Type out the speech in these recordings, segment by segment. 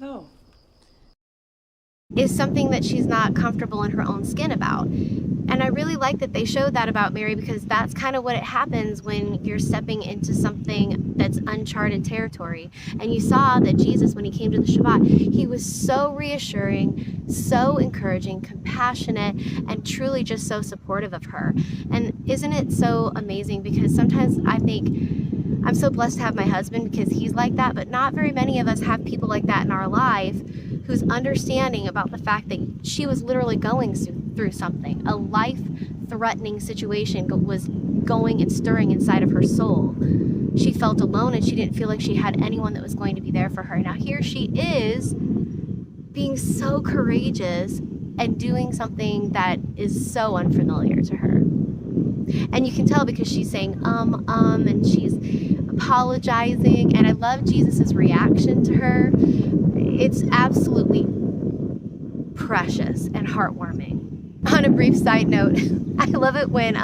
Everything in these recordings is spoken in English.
No. Is something that she's not comfortable in her own skin about. And I really like that they showed that about Mary, because that's kind of what it happens when you're stepping into something that's uncharted territory. And you saw that Jesus, when he came to the Shabbat, he was so reassuring, so encouraging, compassionate, and truly just so supportive of her. And isn't it so amazing? Because sometimes I think I'm so blessed to have my husband because he's like that, but not very many of us have people like that in our life who's understanding about the fact that she was literally going through something. A life-threatening situation was going and stirring inside of her soul. She felt alone and she didn't feel like she had anyone that was going to be there for her. Now here she is being so courageous and doing something that is so unfamiliar to her. And you can tell because she's saying and she's apologizing, and I love Jesus's reaction to her. It's absolutely precious and heartwarming. On a brief side note, I love it when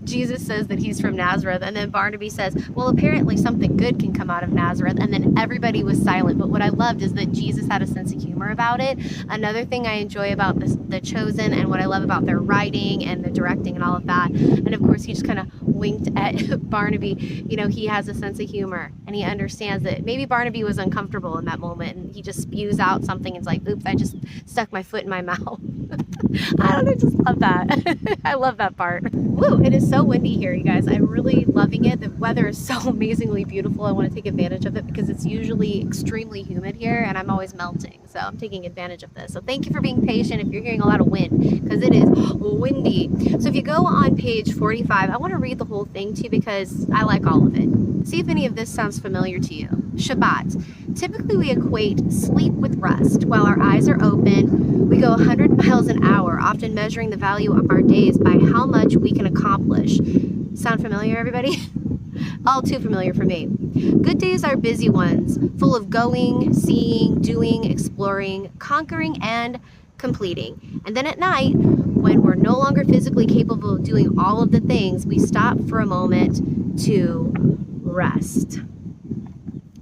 Jesus says that he's from Nazareth, and then Barnaby says, well, apparently something good can come out of Nazareth, and then everybody was silent. But what I loved is that Jesus had a sense of humor about it. Another thing I enjoy about The Chosen, and what I love about their writing and the directing and all of that, and of course he just kind of winked at Barnaby. You know, he has a sense of humor, and he understands that maybe Barnaby was uncomfortable in that moment, and he just spews out something and it's like, oops, I just stuck my foot in my mouth. I just love that. I love that part. Woo, it is so windy here, you guys. I'm really loving it. The weather is so amazingly beautiful. I want to take advantage of it because it's usually extremely humid here and I'm always melting. So I'm taking advantage of this. So thank you for being patient if you're hearing a lot of wind, because it is windy. So if you go on page 45, I want to read the whole thing to you because I like all of it. See if any of this sounds familiar to you. Shabbat. Typically we equate sleep with rest. While our eyes are open, we go 100 miles an hour, often measuring the value of our days by how much we can accomplish. Sound familiar, everybody? All too familiar for me. Good days are busy ones, full of going, seeing, doing, exploring, conquering, and completing. And then at night, when we're no longer physically capable of doing all of the things, we stop for a moment to rest.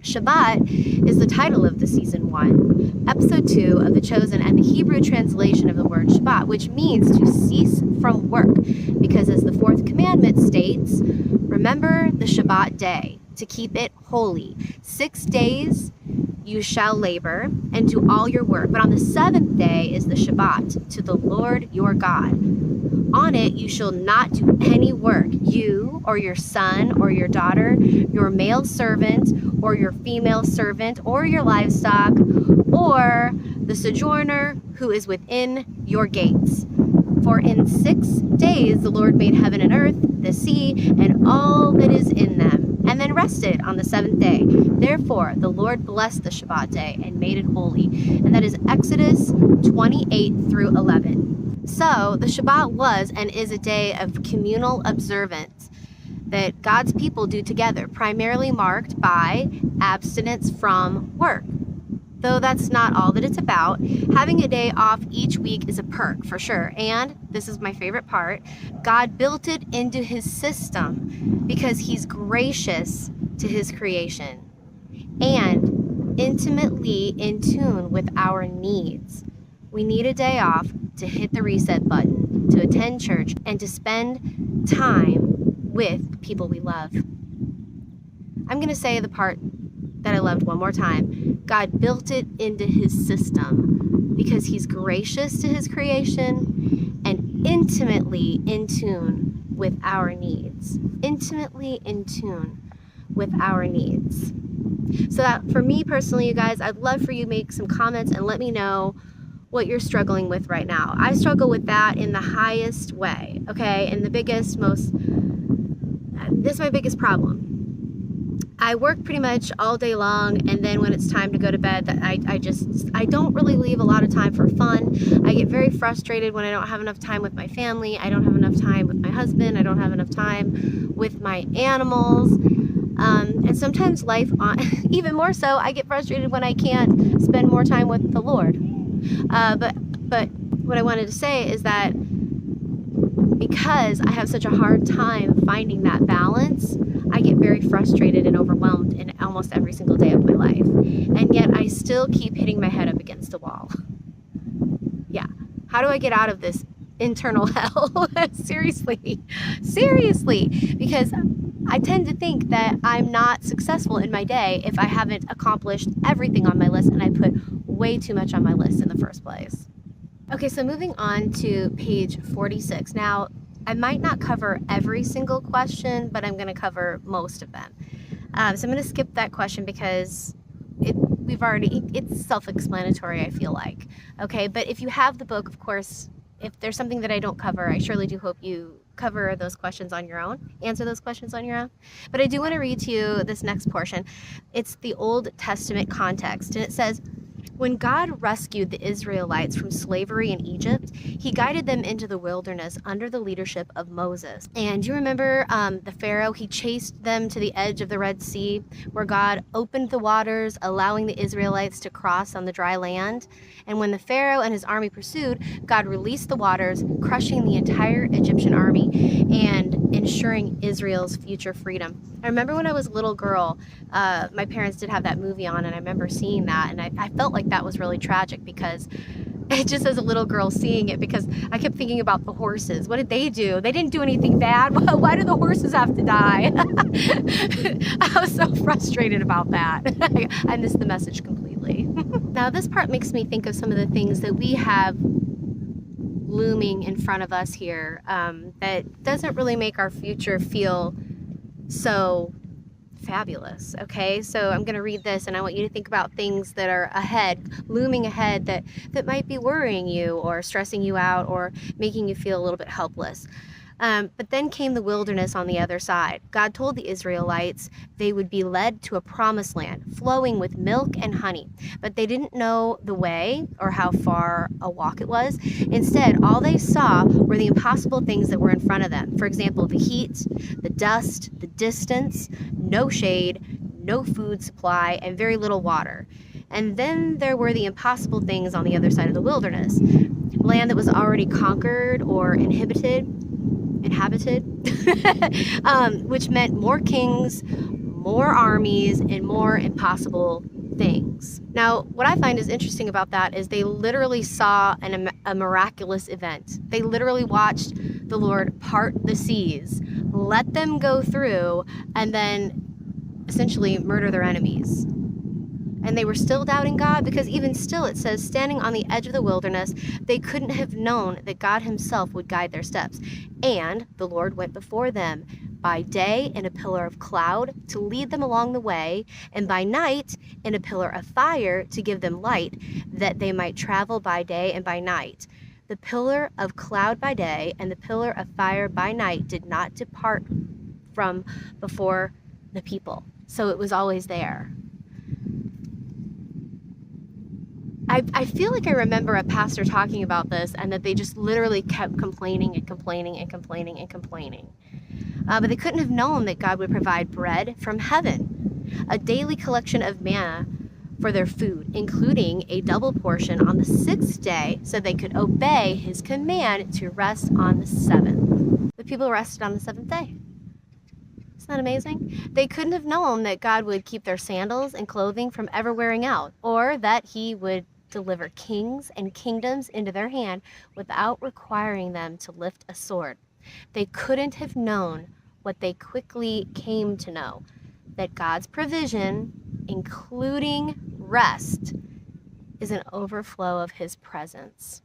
Shabbat is the title of the season 1, episode 2 of The Chosen, and the Hebrew translation of the word Shabbat, which means to cease from work, because as the 4th commandment states, remember the Shabbat day, to keep it holy. 6 days you shall labor and do all your work, but on the 7th day is the Shabbat to the Lord your God. On it you shall not do any work, you or your son or your daughter, your male servant or your female servant or your livestock, or the sojourner who is within your gates. For in 6 days the Lord made heaven and earth, the sea, and all that is in them, and then rested on the 7th day. Therefore the Lord blessed the Shabbat day and made it holy. And that is Exodus 28 through 11. So the Shabbat was and is a day of communal observance that God's people do together, primarily marked by abstinence from work. Though that's not all that it's about, having a day off each week is a perk for sure. And this is my favorite part, God built it into his system because he's gracious to his creation and intimately in tune with our needs. We need a day off to hit the reset button, to attend church, and to spend time with people we love. I'm going to say the part that I loved one more time. God built it into his system because he's gracious to his creation and intimately in tune with our needs. Intimately in tune with our needs. So that, for me personally, you guys, I'd love for you to make some comments and let me know what you're struggling with right now. I struggle with that in the highest way, okay? And the biggest, this is my biggest problem. I work pretty much all day long, and then when it's time to go to bed, I don't really leave a lot of time for fun. I get very frustrated when I don't have enough time with my family. I don't have enough time with my husband. I don't have enough time with my animals. And sometimes life, even more so, I get frustrated when I can't spend more time with the Lord. But what I wanted to say is that because I have such a hard time finding that balance, I I get very frustrated and overwhelmed in almost every single day of my life. And yet I still keep hitting my head up against a wall. Yeah. How do I get out of this internal hell? Seriously. Because I tend to think that I'm not successful in my day if I haven't accomplished everything on my list and I put way too much on my list in the first place. Okay, so moving on to page 46. Now, I might not cover every single question, but I'm going to cover most of them. So I'm going to skip that question because it's self-explanatory, I feel like. Okay, but if you have the book, of course, if there's something that I don't cover, I surely do hope you cover those questions on your own, answer those questions on your own. But I do want to read to you this next portion. It's the Old Testament context, and it says, when God rescued the Israelites from slavery in Egypt, he guided them into the wilderness under the leadership of Moses. And you remember the Pharaoh, he chased them to the edge of the Red Sea, where God opened the waters, allowing the Israelites to cross on the dry land. And when the Pharaoh and his army pursued, God released the waters, crushing the entire Egyptian army and ensuring Israel's future freedom. I remember when I was a little girl, my parents did have that movie on, and I remember seeing that, and I felt like that was really tragic because just as a little girl seeing it, because I kept thinking about the horses. What did they do? They didn't do anything bad. Why do the horses have to die? I was so frustrated about that. I missed the message completely. Now this part makes me think of some of the things that we have looming in front of us here that doesn't really make our future feel so fabulous. Okay, so I'm going to read this and I want you to think about things that are ahead, looming ahead, that might be worrying you or stressing you out or making you feel a little bit helpless. But then came the wilderness on the other side. God told the Israelites they would be led to a promised land flowing with milk and honey, but they didn't know the way or how far a walk it was. Instead, all they saw were the impossible things that were in front of them. For example, the heat, the dust, the distance, no shade, no food supply, and very little water. And then there were the impossible things on the other side of the wilderness. Land that was already conquered or inhabited, which meant more kings, more armies, and more impossible things. Now, what I find is interesting about that is they literally saw a miraculous event. They literally watched the Lord part the seas, let them go through, and then essentially murder their enemies. And they were still doubting God because even still it says, standing on the edge of the wilderness, they couldn't have known that God himself would guide their steps. And the Lord went before them by day in a pillar of cloud to lead them along the way, and by night in a pillar of fire to give them light, that they might travel by day and by night. The pillar of cloud by day and the pillar of fire by night did not depart from before the people. So it was always there. I feel like I remember a pastor talking about this and that they just literally kept complaining and complaining and complaining and complaining. But they couldn't have known that God would provide bread from heaven, a daily collection of manna for their food, including a double portion on the 6th day so they could obey his command to rest on the 7th. The people rested on the 7th day. Isn't that amazing? They couldn't have known that God would keep their sandals and clothing from ever wearing out, or that he would deliver kings and kingdoms into their hand without requiring them to lift a sword. They couldn't have known what they quickly came to know, that God's provision, including rest, is an overflow of his presence.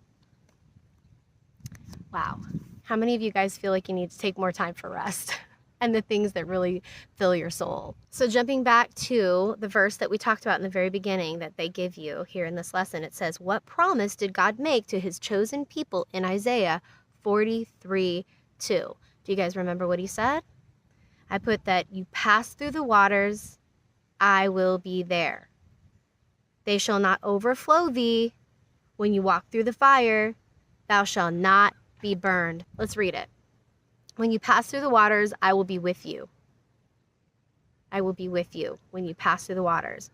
Wow. How many of you guys feel like you need to take more time for rest? And the things that really fill your soul. So jumping back to the verse that we talked about in the very beginning that they give you here in this lesson, it says, what promise did God make to his chosen people in Isaiah 43:2? Do you guys remember what he said? I put that you pass through the waters, I will be there. They shall not overflow thee. When you walk through the fire, thou shalt not be burned. Let's read it. When you pass through the waters, I will be with you. I will be with you when you pass through the waters.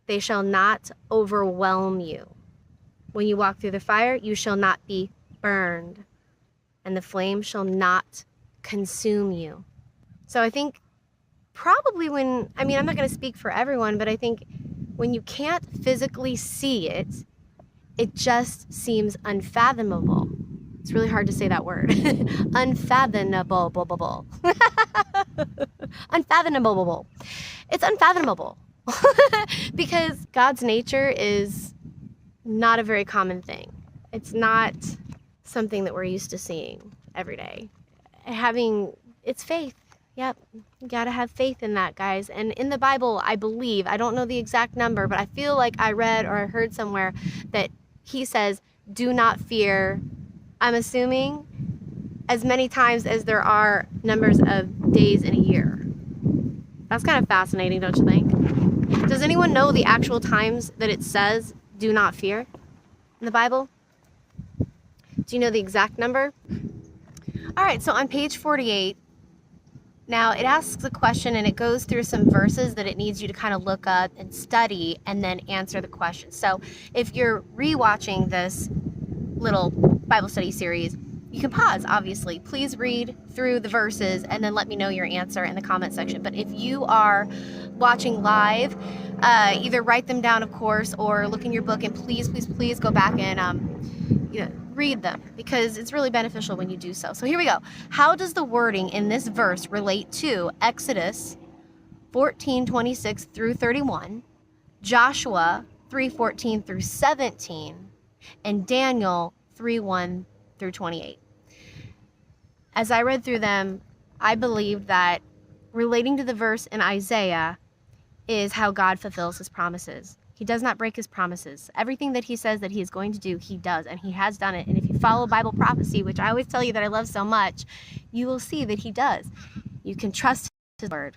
They shall not overwhelm you. When you walk through the fire, you shall not be burned, and the flame shall not consume you. So I think probably when, I mean, I'm not going to speak for everyone, but I think when you can't physically see it, it just seems unfathomable. It's really hard to say that word. Unfathomable. Unfathomable. It's unfathomable. Because God's nature is not a very common thing. It's not something that we're used to seeing every day. It's faith. Yep, you gotta have faith in that, guys. And in the Bible, I believe, I don't know the exact number, but I feel like I read or I heard somewhere that he says, do not fear. I'm assuming as many times as there are numbers of days in a year. That's kind of fascinating, don't you think? Does anyone know the actual times that it says, do not fear in the Bible? Do you know the exact number? All right, so on page 48, now it asks a question and it goes through some verses that it needs you to kind of look up and study and then answer the question. So if you're rewatching this little Bible study series, you can pause, obviously. Please read through the verses and then let me know your answer in the comment section. But if you are watching live, either write them down, of course, or look in your book and please go back and read them, because it's really beneficial when you do so. So here we go. How does the wording in this verse relate to Exodus 14:26 through 31, Joshua 3:14 through 17, and Daniel 3:1 through 28? As I read through them, I believe that relating to the verse in Isaiah is how God fulfills his promises. He does not break his promises. Everything that he says that he is going to do, he does, and he has done it. And if you follow Bible prophecy, which I always tell you that I love so much, you will see that he does. You can trust his word.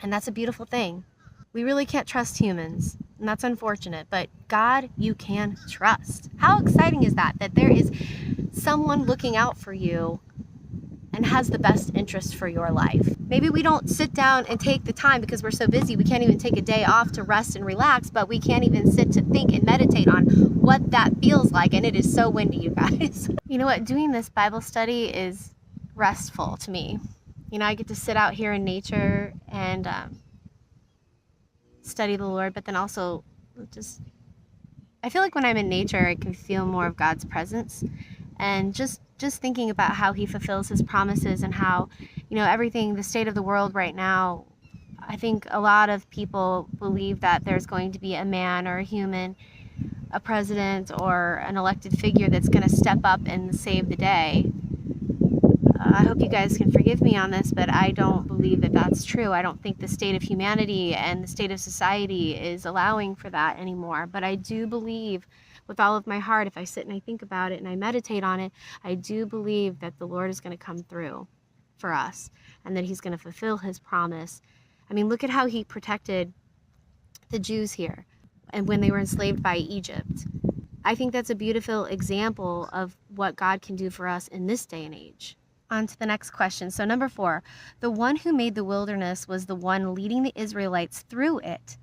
And that's a beautiful thing. We really can't trust humans, and that's unfortunate, but God, you can trust. How exciting is that there is someone looking out for you and has the best interest for your life. Maybe we don't sit down and take the time because we're so busy. We can't even take a day off to rest and relax, but we can't even sit to think and meditate on what that feels like. And it is so windy, you guys. You know what? Doing this Bible study is restful to me. I get to sit out here in nature and study the Lord, but then also I feel like when I'm in nature, I can feel more of God's presence. And just thinking about how he fulfills his promises and how, everything, the state of the world right now, I think a lot of people believe that there's going to be a man or a human, a president or an elected figure that's going to step up and save the day. I hope you guys can forgive me on this, but I don't believe that that's true. I don't think the state of humanity and the state of society is allowing for that anymore. But I do believe with all of my heart, if I sit and I think about it and I meditate on it, I do believe that the Lord is going to come through for us and that he's going to fulfill his promise. I mean, look at how he protected the Jews here and when they were enslaved by Egypt. I think that's a beautiful example of what God can do for us in this day and age. On to the next question. So number 4, the one who made the wilderness was the one leading the Israelites through it.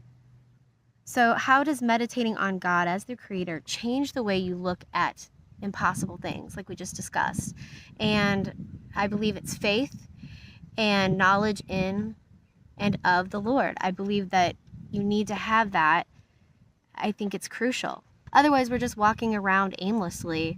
So how does meditating on God as the creator change the way you look at impossible things like we just discussed? And I believe it's faith and knowledge in and of the Lord. I believe that you need to have that. I think it's crucial. Otherwise, we're just walking around aimlessly,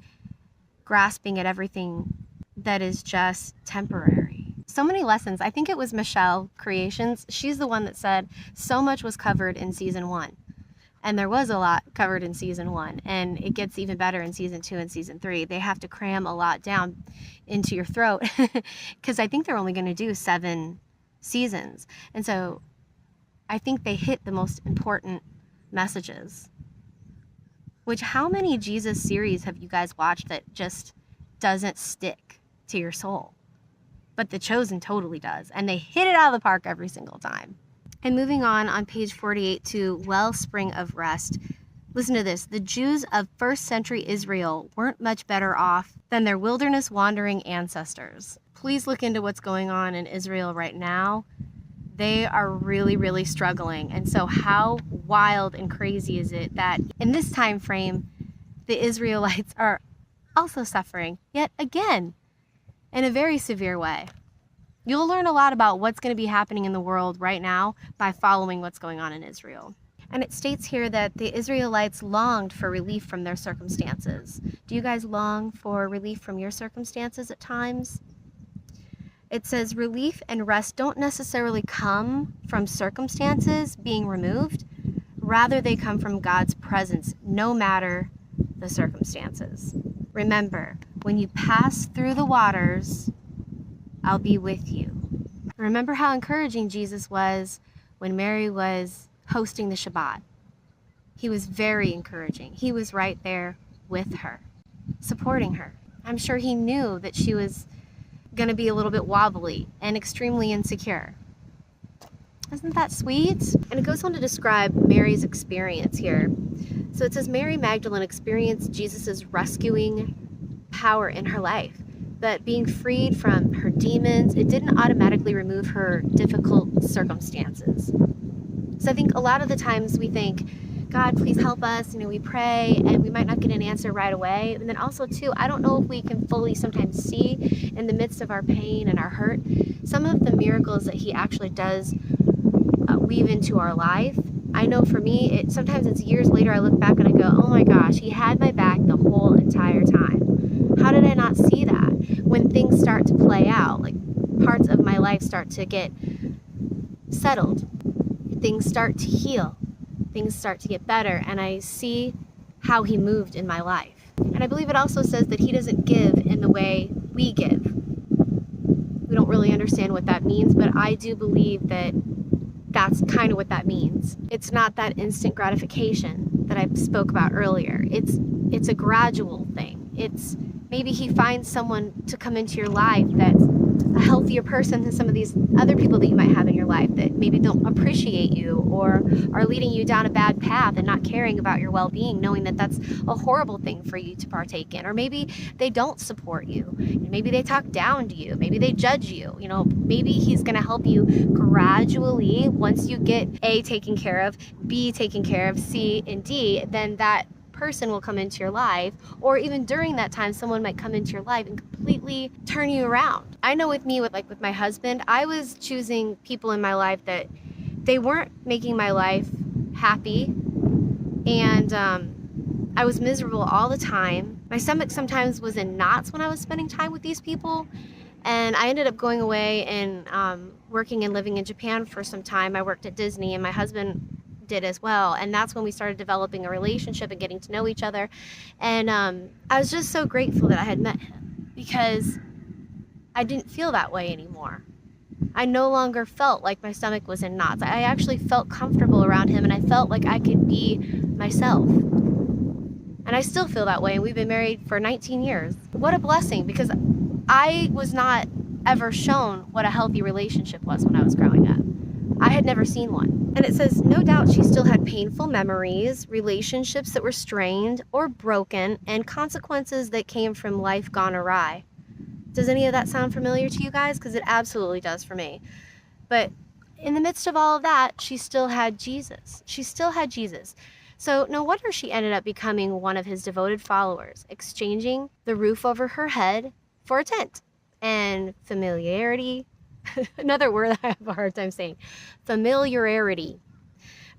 grasping at everything that is just temporary. So many lessons. I think it was Michelle Creations. She's the one that said so much was covered in season 1. And there was a lot covered in season 1. And it gets even better in season 2 and season 3. They have to cram a lot down into your throat because I think they're only going to do 7 seasons. And so I think they hit the most important messages. Which, how many Jesus series have you guys watched that just doesn't stick to your soul? But The Chosen totally does. And they hit it out of the park every single time. And moving on page 48 to Wellspring of Rest. Listen to this. The Jews of first century Israel weren't much better off than their wilderness wandering ancestors. Please look into what's going on in Israel right now. They are really, really struggling. And so how wild and crazy is it that in this time frame, the Israelites are also suffering yet again in a very severe way. You'll learn a lot about what's going to be happening in the world right now by following what's going on in Israel. And it states here that the Israelites longed for relief from their circumstances. Do you guys long for relief from your circumstances at times? It says relief and rest don't necessarily come from circumstances being removed. Rather, they come from God's presence, no matter the circumstances. Remember, when you pass through the waters, I'll be with you. Remember how encouraging Jesus was when Mary was hosting the Shabbat. He was very encouraging. He was right there with her, supporting her. I'm sure he knew that she was going to be a little bit wobbly and extremely insecure. Isn't that sweet? And it goes on to describe Mary's experience here. So it says Mary Magdalene experienced Jesus's rescuing power in her life, but being freed from her demons, it didn't automatically remove her difficult circumstances. So I think a lot of the times we think, God, please help us. We pray and we might not get an answer right away. And then also too, I don't know if we can fully sometimes see in the midst of our pain and our hurt, some of the miracles that he actually does weave into our life. I know for me, sometimes it's years later I look back and I go, oh my gosh, he had my back the whole entire time. How did I not see that? When things start to play out, like parts of my life start to get settled, things start to heal, things start to get better, and I see how he moved in my life. And I believe it also says that he doesn't give in the way we give. We don't really understand what that means, but I do believe that that's kind of what that means. It's not that instant gratification that I spoke about earlier. It's a gradual thing. It's maybe he finds someone to come into your life that's a healthier person than some of these other people that you might have in your life that maybe don't appreciate you or are leading you down a bad path and not caring about your well-being, knowing that that's a horrible thing for you to partake in. Or maybe they don't support you. Maybe they talk down to you. Maybe they judge you. Maybe he's going to help you gradually. Once you get A, taken care of, B, taken care of, C, and D, then that person will come into your life, or even during that time someone might come into your life and completely turn you around. I know with me, with my husband, I was choosing people in my life that they weren't making my life happy, and I was miserable all the time. My stomach sometimes was in knots when I was spending time with these people, and I ended up going away and working and living in Japan for some time. I worked at Disney, and my husband did as well, and that's when we started developing a relationship and getting to know each other. And I was just so grateful that I had met him, because I didn't feel that way anymore. I no longer felt like my stomach was in knots. I actually felt comfortable around him, and I felt like I could be myself. And I still feel that way, and we've been married for 19 years. What a blessing, because I was not ever shown what a healthy relationship was when I was growing up. I had never seen one. And it says, no doubt she still had painful memories, relationships that were strained or broken, and consequences that came from life gone awry. Does any of that sound familiar to you guys? Because it absolutely does for me. But in the midst of all of that, she still had Jesus. She still had Jesus. So no wonder she ended up becoming one of his devoted followers, exchanging the roof over her head for a tent. And familiarity, another word I have a hard time saying, familiarity,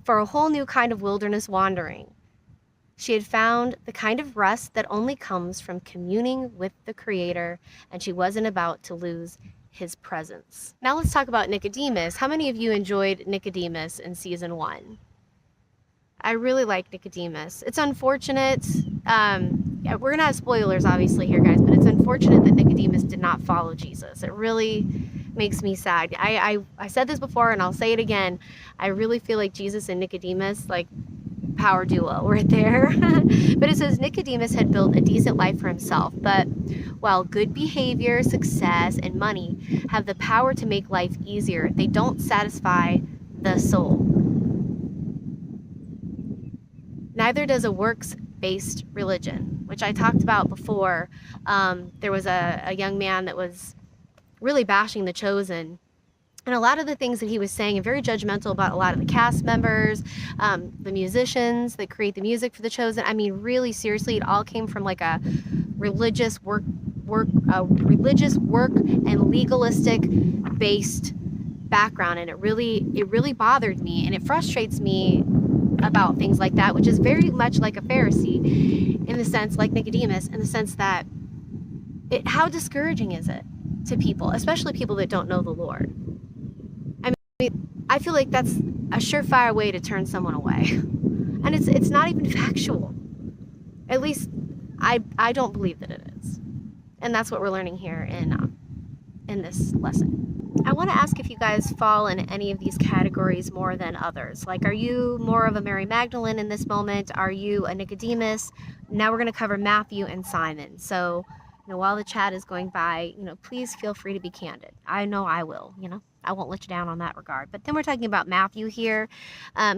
for a whole new kind of wilderness wandering. She had found the kind of rest that only comes from communing with the Creator, and she wasn't about to lose his presence. Now let's talk about Nicodemus. How many of you enjoyed Nicodemus in season 1? I really like Nicodemus. It's unfortunate, we're gonna have spoilers obviously here, guys, but it's unfortunate that Nicodemus did not follow Jesus. It really makes me sad. I said this before and I'll say it again. I really feel like Jesus and Nicodemus, like power duo right there. But it says Nicodemus had built a decent life for himself, but while good behavior, success, and money have the power to make life easier, they don't satisfy the soul. Neither does a works-based religion, which I talked about before. There was a young man that was really bashing The Chosen. And a lot of the things that he was saying, and very judgmental about a lot of the cast members, the musicians that create the music for The Chosen. I mean, really seriously, it all came from like a religious religious work and legalistic based background, and it really bothered me, and it frustrates me about things like that, which is very much like a Pharisee in the sense, like Nicodemus, in the sense that how discouraging is it to people, especially people that don't know the Lord? I mean, I feel like that's a surefire way to turn someone away, and it's not even factual. At least I don't believe that it is, and that's what we're learning here in this lesson. I want to ask if you guys fall in any of these categories more than others. Like, are you more of a Mary Magdalene in this moment? Are you a Nicodemus? Now we're going to cover Matthew and Simon. So, while the chat is going by, please feel free to be candid. I know I will, I won't let you down on that regard. But then we're talking about Matthew here.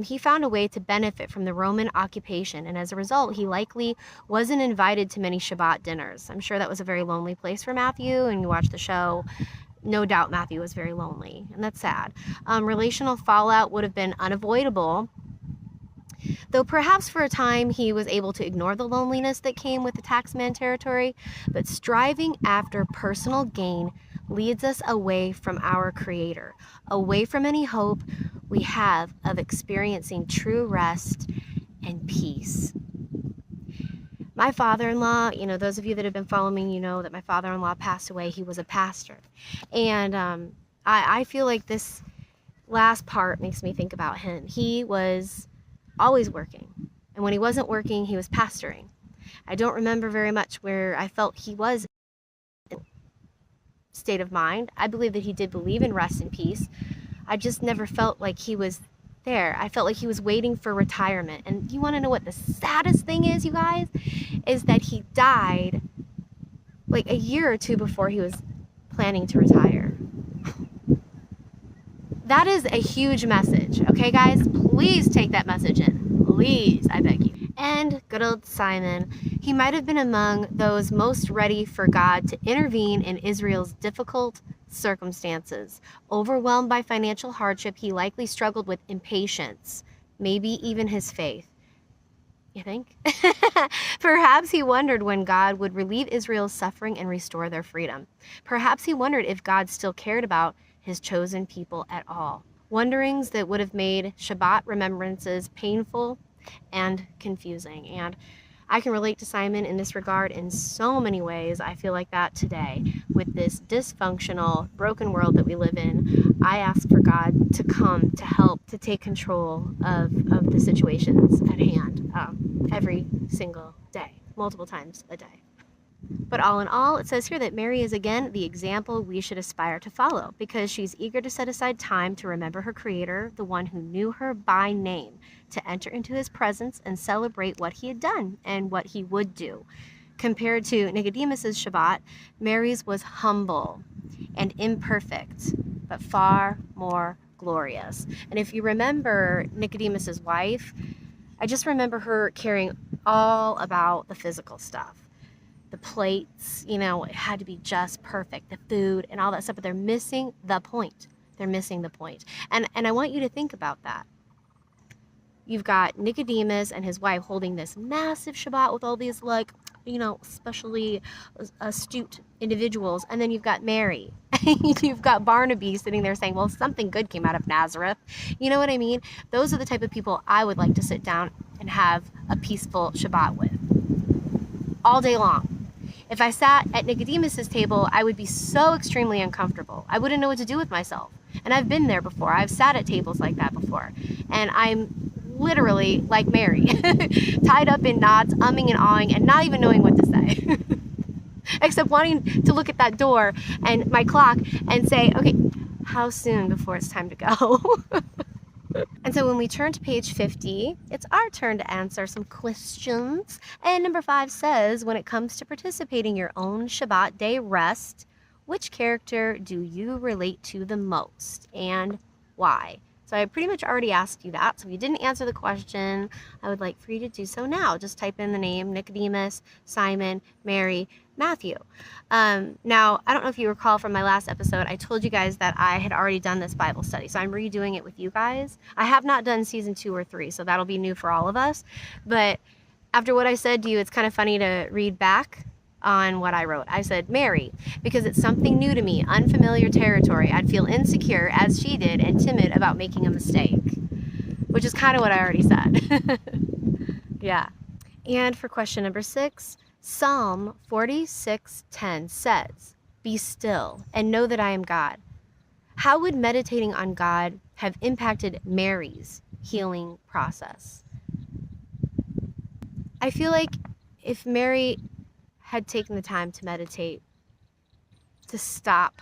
He found a way to benefit from the Roman occupation, and as a result, he likely wasn't invited to many Shabbat dinners. I'm sure that was a very lonely place for Matthew, and you watch the show, no doubt Matthew was very lonely, and that's sad. Relational fallout would have been unavoidable, though perhaps for a time he was able to ignore the loneliness that came with the taxman territory. But striving after personal gain leads us away from our Creator, away from any hope we have of experiencing true rest and peace. My father-in-law, those of you that have been following me, that my father-in-law passed away. He was a pastor. And I feel like this last part makes me think about him. He was always working. And when he wasn't working, he was pastoring. I don't remember very much where I felt he was in state of mind. I believe that he did believe in rest and peace. I just never felt like he was there. I felt like he was waiting for retirement. And you want to know what the saddest thing is, you guys? Is that he died like a year or two before he was planning to retire. That is a huge message, okay, guys? Please take that message in. Please, I beg you. And good old Simon, he might have been among those most ready for God to intervene in Israel's difficult circumstances. Overwhelmed by financial hardship, he likely struggled with impatience, maybe even his faith. You think? Perhaps he wondered when God would relieve Israel's suffering and restore their freedom. Perhaps he wondered if God still cared about his chosen people at all. Wonderings that would have made Shabbat remembrances painful and confusing. And I can relate to Simon in this regard in so many ways. I feel like that today with this dysfunctional, broken world that we live in. I ask for God to come, to help, to take control of the situations at hand every single day, multiple times a day. But all in all, it says here that Mary is again the example we should aspire to follow, because she's eager to set aside time to remember her Creator, the one who knew her by name, to enter into his presence and celebrate what he had done and what he would do. Compared to Nicodemus's Shabbat, Mary's was humble and imperfect, but far more glorious. And if you remember Nicodemus's wife, I just remember her caring all about the physical stuff. The plates, it had to be just perfect, the food and all that stuff, but they're missing the point. They're missing the point. And I want you to think about that. You've got Nicodemus and his wife holding this massive Shabbat with all these, especially astute individuals. And then you've got Mary. You've got Barnaby sitting there saying, well, something good came out of Nazareth. You know what I mean? Those are the type of people I would like to sit down and have a peaceful Shabbat with all day long. If I sat at Nicodemus's table, I would be so extremely uncomfortable. I wouldn't know what to do with myself. And I've been there before. I've sat at tables like that before. And I'm literally like Mary, tied up in knots, umming and ahhing, and not even knowing what to say. Except wanting to look at that door and my clock and say, okay, how soon before it's time to go? And so when we turn to page 50, it's our turn to answer some questions. And number 5 says, when it comes to participating your own Shabbat day rest, which character do you relate to the most and why? So I pretty much already asked you that. So if you didn't answer the question, I would like for you to do so now. Just type in the name Nicodemus, Simon, Mary, Matthew. Now, I don't know if you recall from my last episode, I told you guys that I had already done this Bible study. So I'm redoing it with you guys. I have not done season 2 or 3, so that'll be new for all of us. But after what I said to you, it's kind of funny to read back on what I wrote. I said, Mary, because it's something new to me, unfamiliar territory. I'd feel insecure, as she did, and timid about making a mistake, which is kind of what I already said. Yeah. And for question number 6, Psalm 46:10 says, be still and know that I am God. How would meditating on God have impacted Mary's healing process? I feel like if Mary had taken the time to meditate, to stop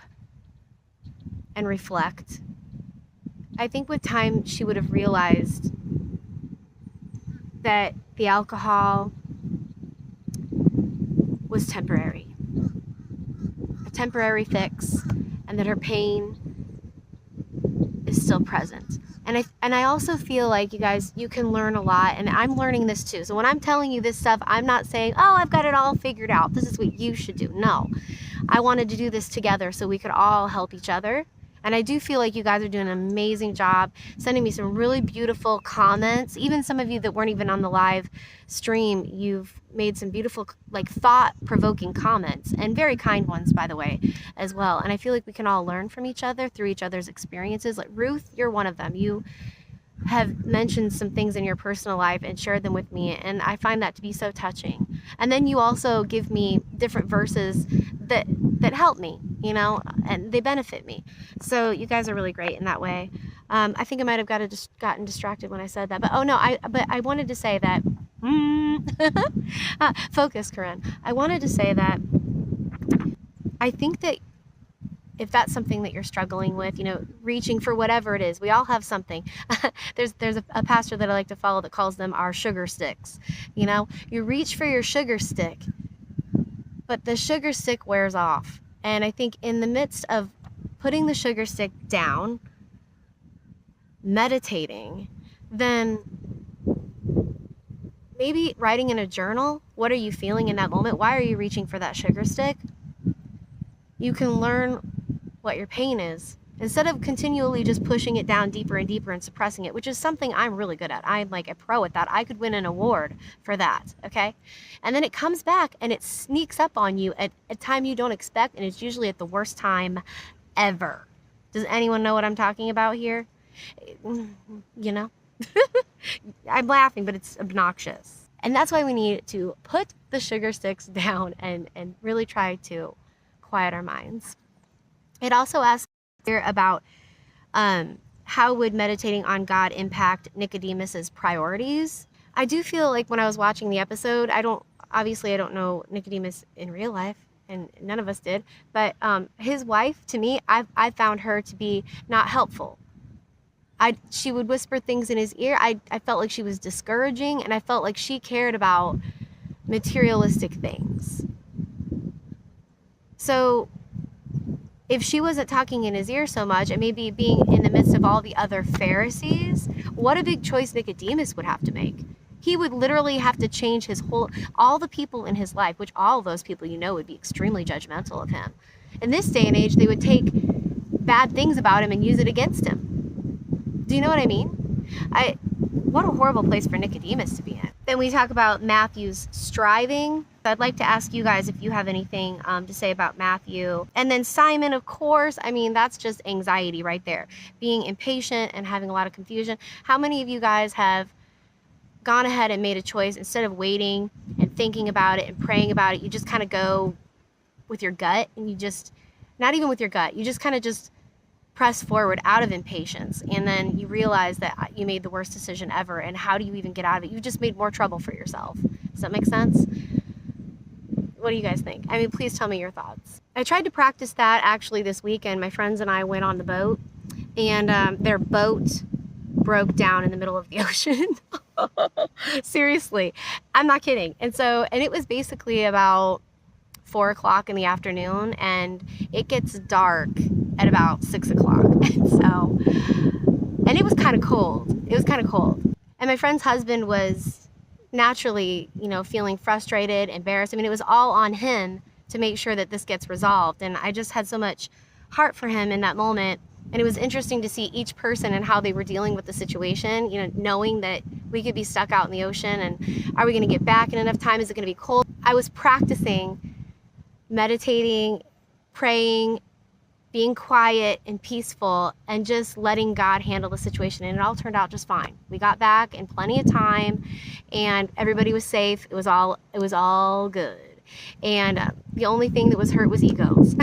and reflect, I think with time she would have realized that the alcohol was temporary, a temporary fix, and that her pain is still present. And I also feel like, you guys, you can learn a lot, and I'm learning this too. So when I'm telling you this stuff, I'm not saying, oh, I've got it all figured out, this is what you should do. No, I wanted to do this together so we could all help each other. And I do feel like you guys are doing an amazing job sending me some really beautiful comments. Even some of you that weren't even on the live stream, you've made some beautiful, like, thought-provoking comments, and very kind ones, by the way, as well. And I feel like we can all learn from each other through each other's experiences. Like Ruth, you're one of them. You have mentioned some things in your personal life and shared them with me, and I find that to be so touching. And then you also give me different verses that help me, you know, and they benefit me. So you guys are really great in that way. I think I might have gotten distracted when I said that, but oh no, I wanted to say that, focus, Corinne. I wanted to say that I think that if that's something that you're struggling with, you know, reaching for whatever it is, we all have something. There's a pastor that I like to follow that calls them our sugar sticks. You know, you reach for your sugar stick, but the sugar stick wears off. And I think in the midst of putting the sugar stick down, meditating, then maybe writing in a journal, what are you feeling in that moment? Why are you reaching for that sugar stick? You can learn what your pain is, instead of continually just pushing it down deeper and deeper and suppressing it, which is something I'm really good at. I'm like a pro at that. I could win an award for that, okay? And then it comes back and it sneaks up on you at a time you don't expect, and it's usually at the worst time ever. Does anyone know what I'm talking about here? You know? I'm laughing, but it's obnoxious. And that's why we need to put the sugar sticks down and really try to quiet our minds. It also asks here about how would meditating on God impact Nicodemus's priorities. I do feel like when I was watching the episode, I don't know Nicodemus in real life, and none of us did, but his wife, to me, I found her to be not helpful. She would whisper things in his ear. I felt like she was discouraging, and I felt like she cared about materialistic things. So if she wasn't talking in his ear so much, and maybe being in the midst of all the other Pharisees, what a big choice Nicodemus would have to make. He would literally have to change all the people in his life, which all of those people, you know, would be extremely judgmental of him. In this day and age, they would take bad things about him and use it against him. Do you know what I mean? What a horrible place for Nicodemus to be in. Then we talk about Matthew's striving. I'd like to ask you guys if you have anything to say about Matthew. And then Simon, of course, I mean, that's just anxiety right there. Being impatient and having a lot of confusion. How many of you guys have gone ahead and made a choice instead of waiting and thinking about it and praying about it? You just kind of go with your gut, and you just, not even with your gut, you just kind of just press forward out of impatience, and then you realize that you made the worst decision ever, and how do you even get out of it? You just made more trouble for yourself. Does that make sense? What do you guys think? I mean, please tell me your thoughts. I tried to practice that actually this weekend. My friends and I went on the boat, and their boat broke down in the middle of the ocean. Seriously, I'm not kidding. And it was basically about 4 o'clock in the afternoon, and it gets dark at about 6 o'clock. And it was kind of cold. And my friend's husband was naturally, you know, feeling frustrated, embarrassed. I mean, it was all on him to make sure that this gets resolved. And I just had so much heart for him in that moment. And it was interesting to see each person and how they were dealing with the situation, you know, knowing that we could be stuck out in the ocean, and are we going to get back in enough time? Is it going to be cold? I was practicing meditating, praying, being quiet and peaceful, and just letting God handle the situation. And it all turned out just fine. We got back in plenty of time, and everybody was safe. It was all good. And the only thing that was hurt was egos.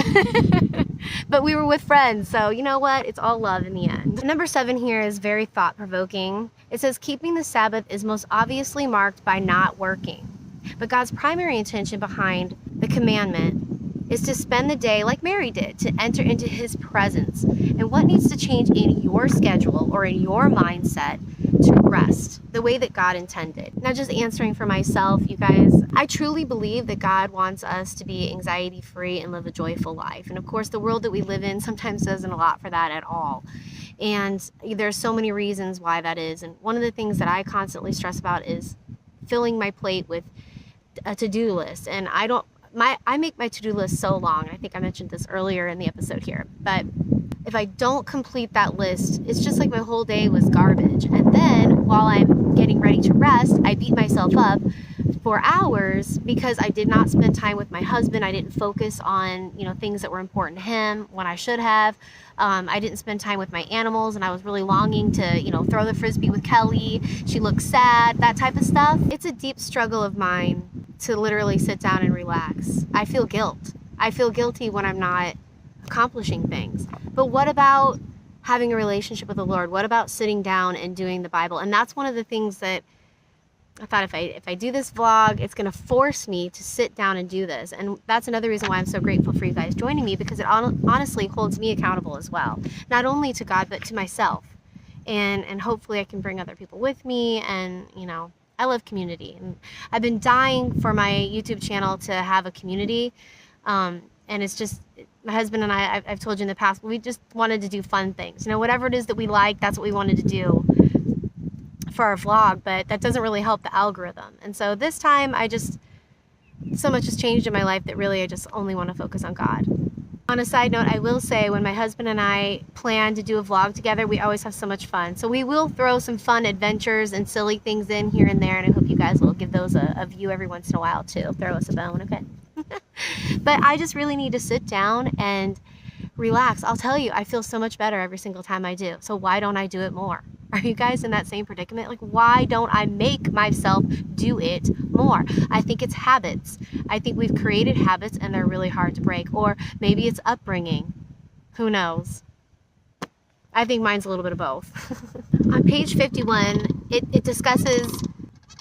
But we were with friends, so you know what? It's all love in the end. Number 7 here is very thought-provoking. It says, keeping the Sabbath is most obviously marked by not working. But God's primary intention behind the commandment is to spend the day like Mary did, to enter into his presence. And what needs to change in your schedule or in your mindset to rest the way that God intended? Not just answering for myself, you guys. I truly believe that God wants us to be anxiety-free and live a joyful life. And of course, the world that we live in sometimes doesn't allow for that at all. And there's so many reasons why that is. And one of the things that I constantly stress about is filling my plate with a to-do list. And I make my to-do list so long. I think I mentioned this earlier in the episode here, but if I don't complete that list, it's just like my whole day was garbage. And then while I'm getting ready to rest, I beat myself up for hours because I did not spend time with my husband. I didn't focus on, things that were important to him when I should have. I didn't spend time with my animals, and I was really longing to, throw the Frisbee with Kelly. She looked sad, that type of stuff. It's a deep struggle of mine to literally sit down and relax. I feel guilt. I feel guilty when I'm not accomplishing things. But what about having a relationship with the Lord? What about sitting down and doing the Bible? And that's one of the things that I thought if I do this vlog, it's going to force me to sit down and do this. And that's another reason why I'm so grateful for you guys joining me, because it honestly holds me accountable as well. Not only to God, but to myself. And hopefully I can bring other people with me. And, I love community. And I've been dying for my YouTube channel to have a community. And it's just, my husband and I've told you in the past, we just wanted to do fun things. Whatever it is that we like, that's what we wanted to do for our vlog, but that doesn't really help the algorithm. And so this time so much has changed in my life that really I just only want to focus on God. On a side note, I will say when my husband and I plan to do a vlog together, we always have so much fun. So we will throw some fun adventures and silly things in here and there, and I hope you guys will give those a view every once in a while too. Throw us a bone, okay? But I just really need to sit down and relax. I'll tell you, I feel so much better every single time I do. So why don't I do it more? Are you guys in that same predicament? Like, why don't I make myself do it more? I think it's habits. I think we've created habits and they're really hard to break. Or maybe it's upbringing. Who knows? I think mine's a little bit of both. On page 51, it discusses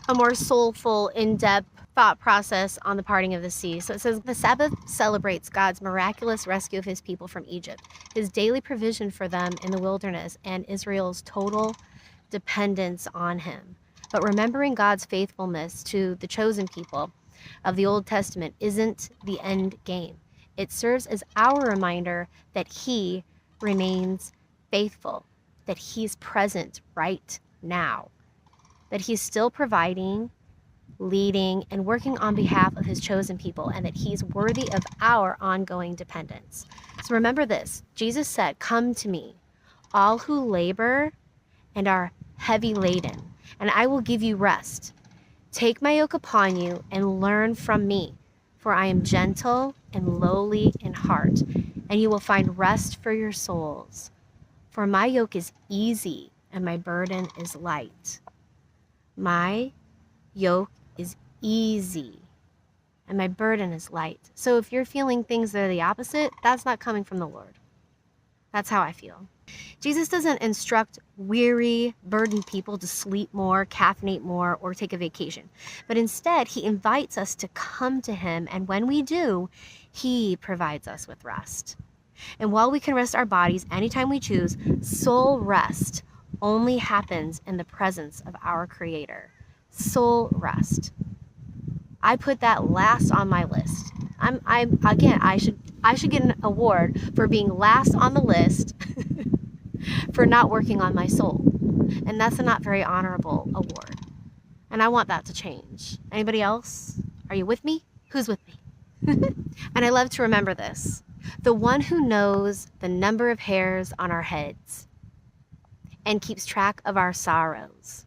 a more soulful, in-depth thought process on the parting of the sea. So it says, the Sabbath celebrates God's miraculous rescue of his people from Egypt, his daily provision for them in the wilderness, and Israel's total dependence on him. But remembering God's faithfulness to the chosen people of the Old Testament isn't the end game. It serves as our reminder that he remains faithful, that he's present right now, that he's still providing, leading, and working on behalf of his chosen people, and that he's worthy of our ongoing dependence. So remember this, Jesus said, "Come to me, all who labor and are heavy laden, and I will give you rest. Take my yoke upon you and learn from me, for I am gentle and lowly in heart, and you will find rest for your souls. For my yoke is easy and my burden is light." My yoke is easy and my burden is light. So if you're feeling things that are the opposite, that's not coming from the Lord. That's how I feel. Jesus doesn't instruct weary, burdened people to sleep more, caffeinate more, or take a vacation. But instead, he invites us to come to him, and when we do, he provides us with rest. And while we can rest our bodies anytime we choose, soul rest only happens in the presence of our Creator. Soul rest. I put that last on my list. I should get an award for being last on the list for not working on my soul. And that's a not very honorable award. And I want that to change. Anybody else? Are you with me? Who's with me? And I love to remember this. The one who knows the number of hairs on our heads and keeps track of our sorrows.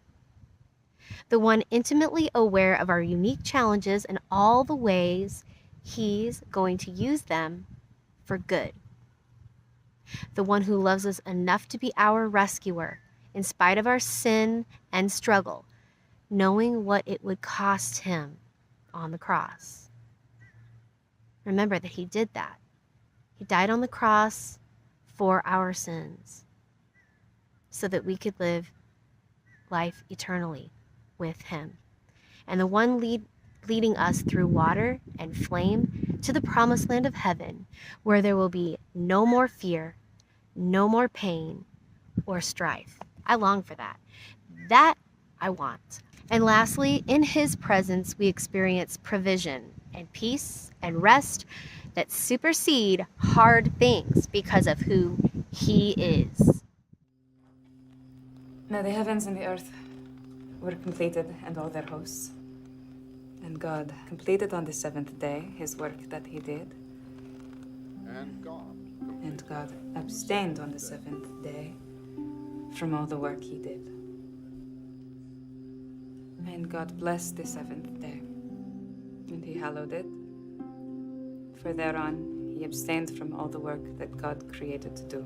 The one intimately aware of our unique challenges and all the ways He's going to use them for good. The one who loves us enough to be our rescuer, in spite of our sin and struggle, knowing what it would cost him on the cross. Remember that he did that. He died on the cross for our sins so that we could live life eternally with him. And the one leading us through water and flame to the promised land of heaven, where there will be no more fear, no more pain or strife. I long for that. That I want. And lastly, in his presence, we experience provision and peace and rest that supersede hard things because of who he is. Now the heavens and the earth were completed and all their hosts. And God completed on the seventh day his work that he did. And God abstained on the seventh day from all the work he did. And God blessed the seventh day, and he hallowed it, for thereon he abstained from all the work that God created to do.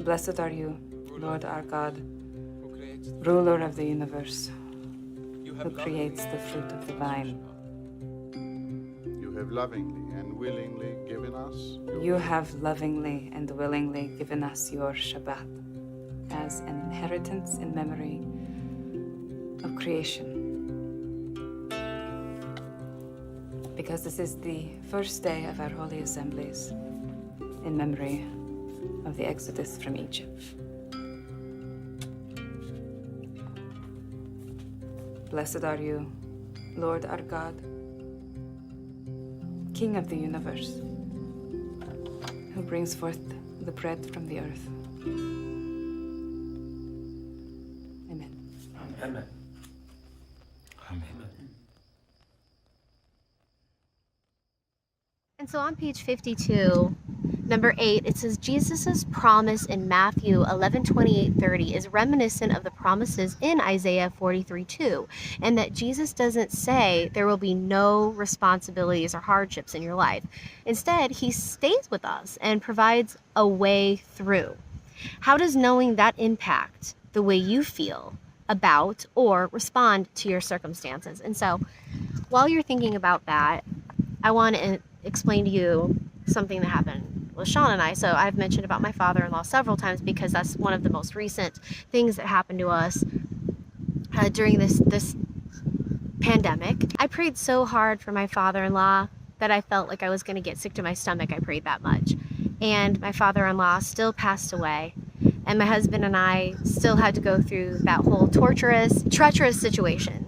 Blessed are you, Lord our God, ruler of the universe, who creates the fruit of the vine. You have lovingly and willingly given us. You have lovingly and willingly given us your Shabbat as an inheritance in memory of creation. Because this is the first day of our holy assemblies in memory of the Exodus from Egypt. Blessed are you, Lord our God, King of the universe, who brings forth the bread from the earth. Amen. Amen. Amen. And so on page 52, number 8, it says Jesus' promise in Matthew 11:28-30 is reminiscent of the promises in Isaiah 43:2, and that Jesus doesn't say there will be no responsibilities or hardships in your life. Instead, he stays with us and provides a way through. How does knowing that impact the way you feel about or respond to your circumstances? And so while you're thinking about that, I want to explain to you something that happened with Sean and I. So I've mentioned about my father-in-law several times because that's one of the most recent things that happened to us during this pandemic. I prayed so hard for my father-in-law that I felt like I was going to get sick to my stomach. I prayed that much. And my father-in-law still passed away. And my husband and I still had to go through that whole treacherous situation.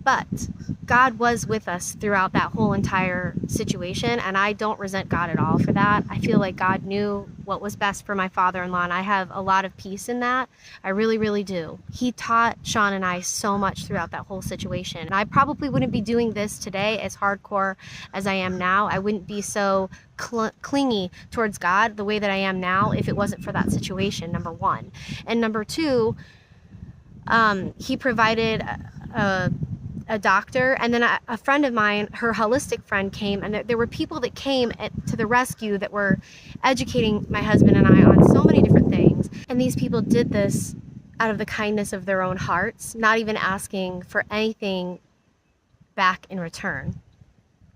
But God was with us throughout that whole entire situation, and I don't resent God at all for that. I feel like God knew what was best for my father-in-law, and I have a lot of peace in that. I really, really do. He taught Sean and I so much throughout that whole situation. And I probably wouldn't be doing this today as hardcore as I am now. I wouldn't be so clingy towards God the way that I am now if it wasn't for that situation, number one. And number two, he provided a doctor, and then a friend of mine, her holistic friend, came, and there were people that came to the rescue that were educating my husband and I on so many different things. And these people did this out of the kindness of their own hearts, not even asking for anything back in return.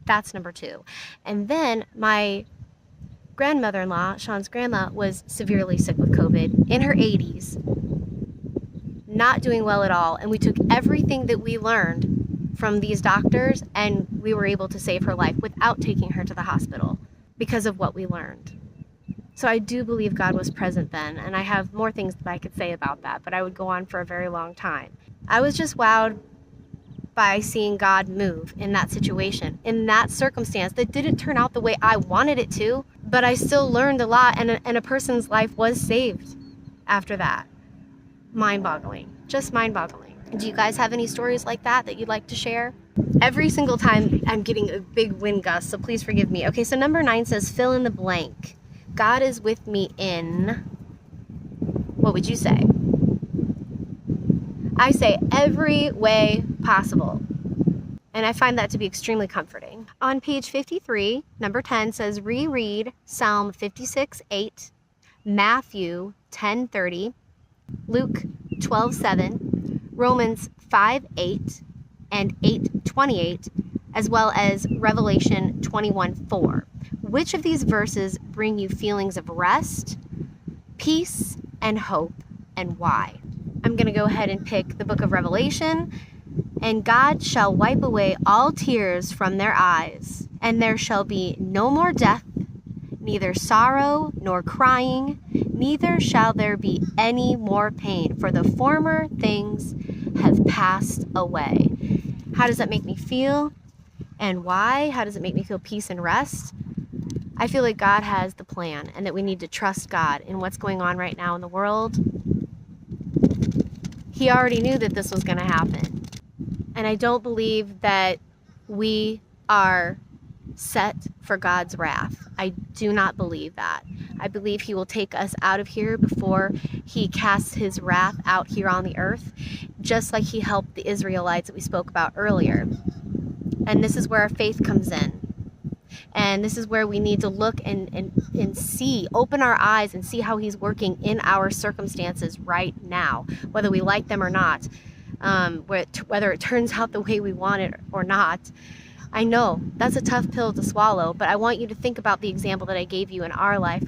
That's number two. And then my grandmother-in-law, Sean's grandma, was severely sick with COVID in her 80s, not doing well at all. And we took everything that we learned from these doctors, and we were able to save her life without taking her to the hospital because of what we learned. So I do believe God was present then, and I have more things that I could say about that, but I would go on for a very long time. I was just wowed by seeing God move in that situation, in that circumstance that didn't turn out the way I wanted it to, but I still learned a lot, and a person's life was saved after that. Mind-boggling, just mind-boggling. Do you guys have any stories like that you'd like to share? Every single time I'm getting a big wind gust, so please forgive me. Okay, so number 9 says, fill in the blank. God is with me in, what would you say? I say every way possible. And I find that to be extremely comforting. On page 53, number 10 says, reread Psalm 56:8, Matthew 10:30, Luke 12:7, Romans 5:8, and 8:28, as well as Revelation 21:4. Which of these verses bring you feelings of rest, peace, and hope, and why? I'm going to go ahead and pick the book of Revelation. And God shall wipe away all tears from their eyes, and there shall be no more death, neither sorrow nor crying, neither shall there be any more pain, for the former things have passed away. How does that make me feel? And why? How does it make me feel peace and rest? I feel like God has the plan and that we need to trust God in what's going on right now in the world. He already knew that this was going to happen. And I don't believe that we are set for God's wrath. I do not believe that. I believe he will take us out of here before he casts his wrath out here on the earth, just like he helped the Israelites that we spoke about earlier. And this is where our faith comes in. And this is where we need to look and see, open our eyes and see how he's working in our circumstances right now, whether we like them or not. Whether it turns out the way we want it or not. I know that's a tough pill to swallow, but I want you to think about the example that I gave you in our life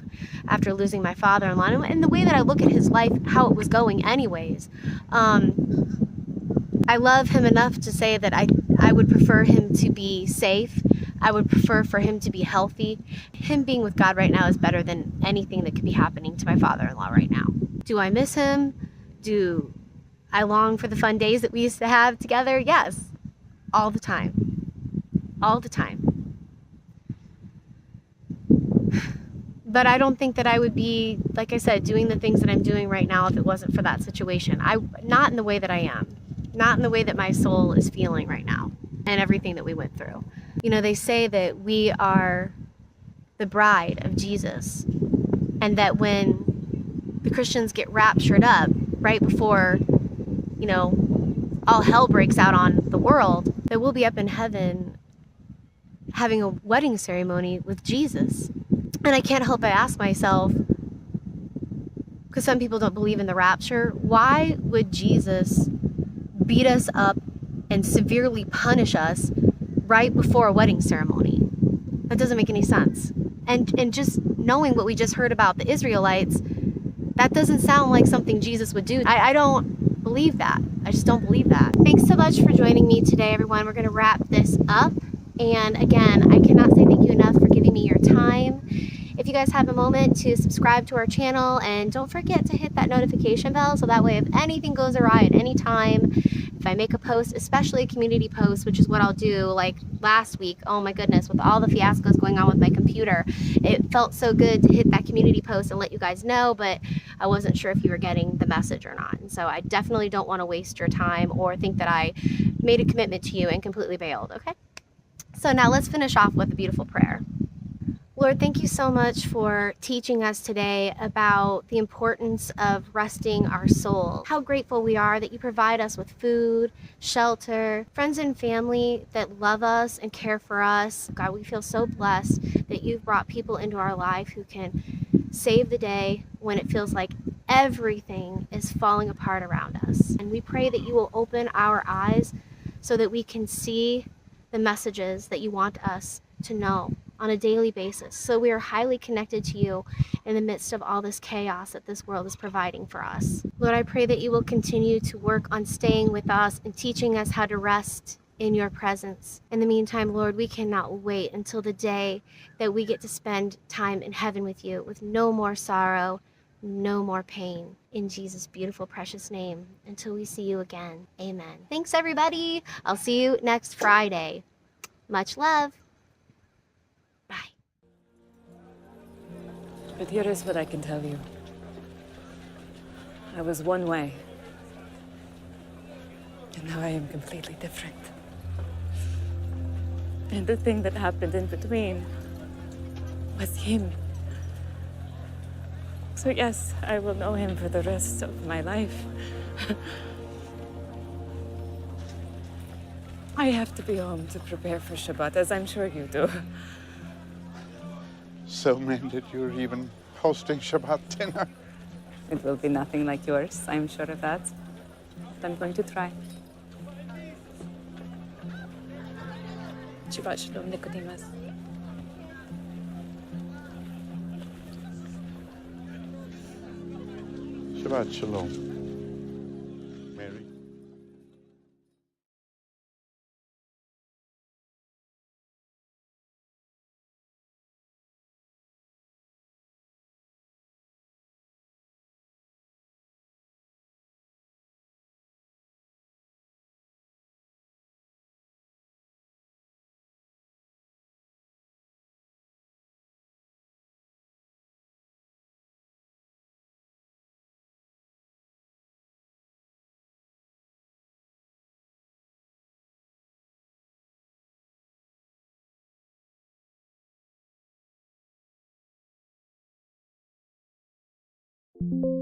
after losing my father-in-law and the way that I look at his life, how it was going anyways. I love him enough to say that I would prefer him to be safe. I would prefer for him to be healthy. Him being with God right now is better than anything that could be happening to my father-in-law right now. Do I miss him? Do I long for the fun days that we used to have together? Yes, all the time. All the time. But I don't think that I would be, like I said, doing the things that I'm doing right now if it wasn't for that situation. Not in the way that I am. Not in the way that my soul is feeling right now and everything that we went through. You know, they say that we are the bride of Jesus, and that when the Christians get raptured up right before, you know, all hell breaks out on the world, that we'll be up in heaven having a wedding ceremony with Jesus. And I can't help but ask myself, because some people don't believe in the rapture, why would Jesus beat us up and severely punish us right before a wedding ceremony? That doesn't make any sense. And just knowing what we just heard about the Israelites, that doesn't sound like something Jesus would do. I don't believe that. I just don't believe that. Thanks so much for joining me today, everyone. We're going to wrap this up. And again, I cannot say thank you enough for giving me your time. If you guys have a moment to subscribe to our channel, and don't forget to hit that notification bell so that way if anything goes awry at any time, if I make a post, especially a community post, which is what I'll do, like last week, oh my goodness, with all the fiascos going on with my computer, it felt so good to hit that community post and let you guys know, but I wasn't sure if you were getting the message or not. And so I definitely don't want to waste your time or think that I made a commitment to you and completely bailed, okay? So now let's finish off with a beautiful prayer. Lord, thank you so much for teaching us today about the importance of resting our soul. How grateful we are that you provide us with food, shelter, friends and family that love us and care for us. God, we feel so blessed that you've brought people into our life who can save the day when it feels like everything is falling apart around us. And we pray that you will open our eyes so that we can see the messages that you want us to know on a daily basis. So we are highly connected to you in the midst of all this chaos that this world is providing for us. Lord, I pray that you will continue to work on staying with us and teaching us how to rest in your presence. In the meantime, Lord, we cannot wait until the day that we get to spend time in heaven with you, with no more sorrow, no more pain. In Jesus' beautiful, precious name, until we see you again. Amen. Thanks, everybody. I'll see you next Friday. Much love. Bye. But here is what I can tell you. I was one way, and now I am completely different. And the thing that happened in between was him. So yes, I will know him for the rest of my life. I have to be home to prepare for Shabbat, as I'm sure you do. So mean that you're even hosting Shabbat dinner. It will be nothing like yours, I'm sure of that. But I'm going to try. Shabbat Shalom, Nicodemus. Shabbat Shalom, Mary. Thank you.